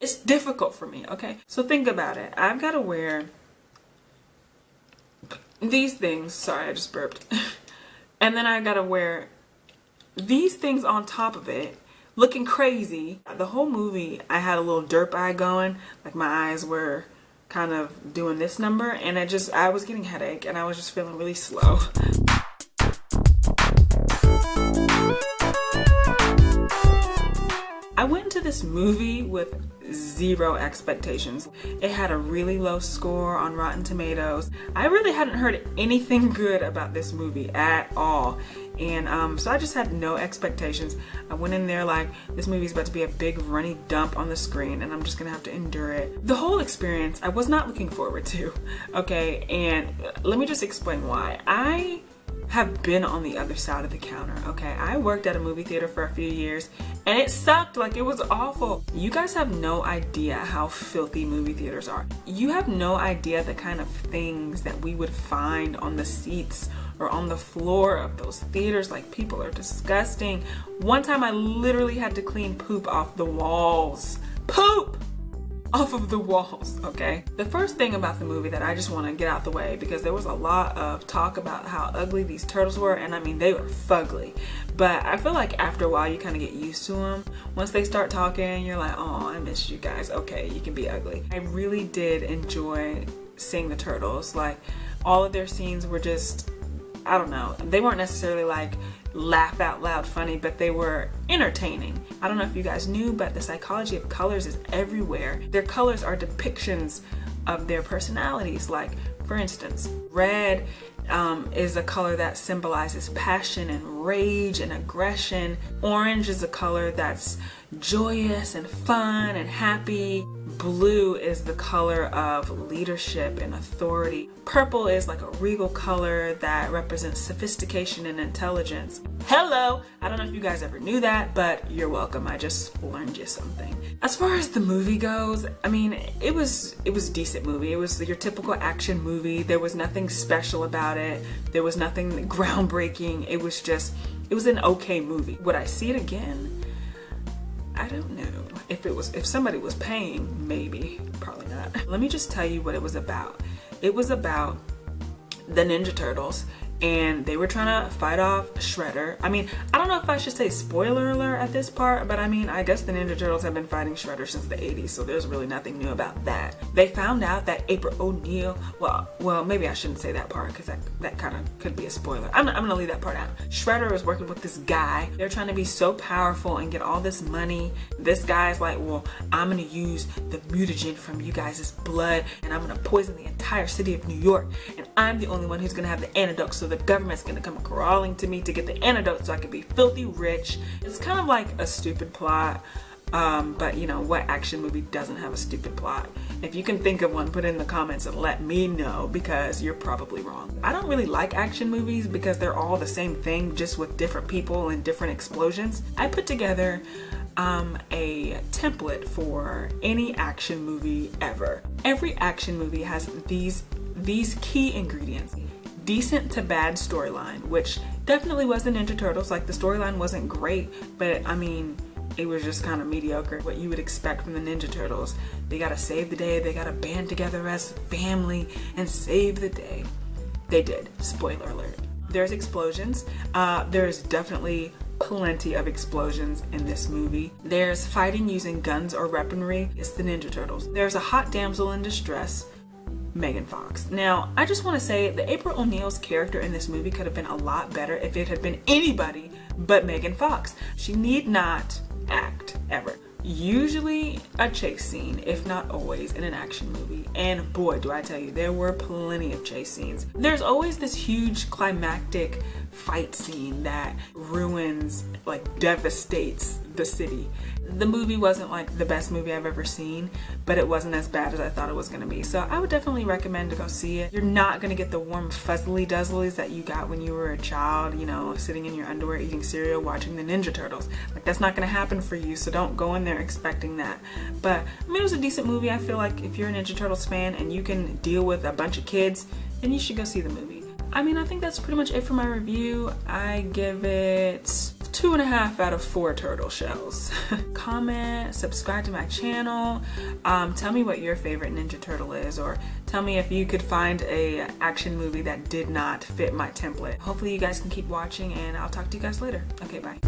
It's difficult for me, okay? So think about it. I've got to wear these things. Sorry, I just burped. And then I got to wear these things on top of it, looking crazy. The whole movie, I had a little derp eye going. Like my eyes were kind of doing this number, and I was getting headache, and I was just feeling really slow. I went into this movie with zero expectations. It had a really low score on Rotten Tomatoes. I really hadn't heard anything good about this movie at all. And so I just had no expectations. I went in there like, this movie's about to be a big runny dump on the screen and I'm just gonna have to endure it. The whole experience I was not looking forward to, okay? And let me just explain why. I have been on the other side of the counter, okay? I worked at a movie theater for a few years and it sucked. Like, it was awful. You guys have no idea how filthy movie theaters are. You have no idea the kind of things that we would find on the seats or on the floor of those theaters. Like, people are disgusting. One time I literally had to clean poop off the walls. Poop! Off of the walls, okay? The first thing about the movie that I just want to get out the way, because there was a lot of talk about how ugly these turtles were, and I mean, they were fugly. But I feel like after a while you kind of get used to them. Once they start talking, you're like, oh, I miss you guys. Okay, you can be ugly. I really did enjoy seeing the turtles. Like, all of their scenes were just, I don't know, they weren't necessarily like laugh out loud funny, but they were entertaining. I don't know if you guys knew, but the psychology of colors is everywhere. Their colors are depictions of their personalities. Like, for instance, red is a color that symbolizes passion and rage and aggression. Orange is a color that's joyous and fun and happy. Blue is the color of leadership and authority. Purple is like a regal color that represents sophistication and intelligence. Hello! I don't know if you guys ever knew that, but you're welcome. I just learned you something. As far as the movie goes, I mean, it was a decent movie. It was your typical action movie. There was nothing special about it. There was nothing groundbreaking. It was an okay movie. Would I see it again? I don't know. If somebody was paying, maybe, probably not. Let me just tell you what it was about. It was about the Ninja Turtles, and they were trying to fight off Shredder. I mean, I don't know if I should say spoiler alert at this part, but I mean, I guess the Ninja Turtles have been fighting Shredder since the 80s, so there's really nothing new about that. They found out that April O'Neil, well, maybe I shouldn't say that part because that kind of could be a spoiler. I'm gonna leave that part out. Shredder is working with this guy. They're trying to be so powerful and get all this money. This guy's like, well, I'm gonna use the mutagen from you guys' blood and I'm gonna poison the entire city of New York, and I'm the only one who's gonna have the antidote, so the government's gonna come crawling to me to get the antidote so I can be filthy rich. It's kind of like a stupid plot, but you know, what action movie doesn't have a stupid plot? If you can think of one, put it in the comments and let me know, because you're probably wrong. I don't really like action movies because they're all the same thing, just with different people and different explosions. I put together a template for any action movie ever. Every action movie has these key ingredients. Decent to bad storyline, which definitely was the Ninja Turtles. Like, the storyline wasn't great, but I mean, it was just kind of mediocre. What you would expect from the Ninja Turtles. They gotta save the day, they gotta band together as family and save the day. They did. Spoiler alert. There's explosions. There's definitely plenty of explosions in this movie. There's fighting using guns or weaponry. It's the Ninja Turtles. There's a hot damsel in distress, Megan Fox. Now, I just want to say that April O'Neil's character in this movie could have been a lot better if it had been anybody but Megan Fox. She need not act ever. Usually a chase scene, if not always, in an action movie. And boy, do I tell you, there were plenty of chase scenes. There's always this huge climactic fight scene that ruins, like devastates the city. The movie wasn't like the best movie I've ever seen, but it wasn't as bad as I thought it was gonna be. So I would definitely recommend to go see it. You're not gonna get the warm fuzzly duzzlies that you got when you were a child, you know, sitting in your underwear eating cereal watching the Ninja Turtles. Like, that's not gonna happen for you, so don't go in there expecting that. But I mean, it was a decent movie. I feel like if you're a Ninja Turtles fan and you can deal with a bunch of kids, then you should go see the movie. I mean, I think that's pretty much it for my review. I give it 2.5 out of 4 turtle shells. Comment, subscribe to my channel. Tell me what your favorite Ninja Turtle is, or tell me if you could find a action movie that did not fit my template. Hopefully you guys can keep watching, and I'll talk to you guys later. Okay, bye.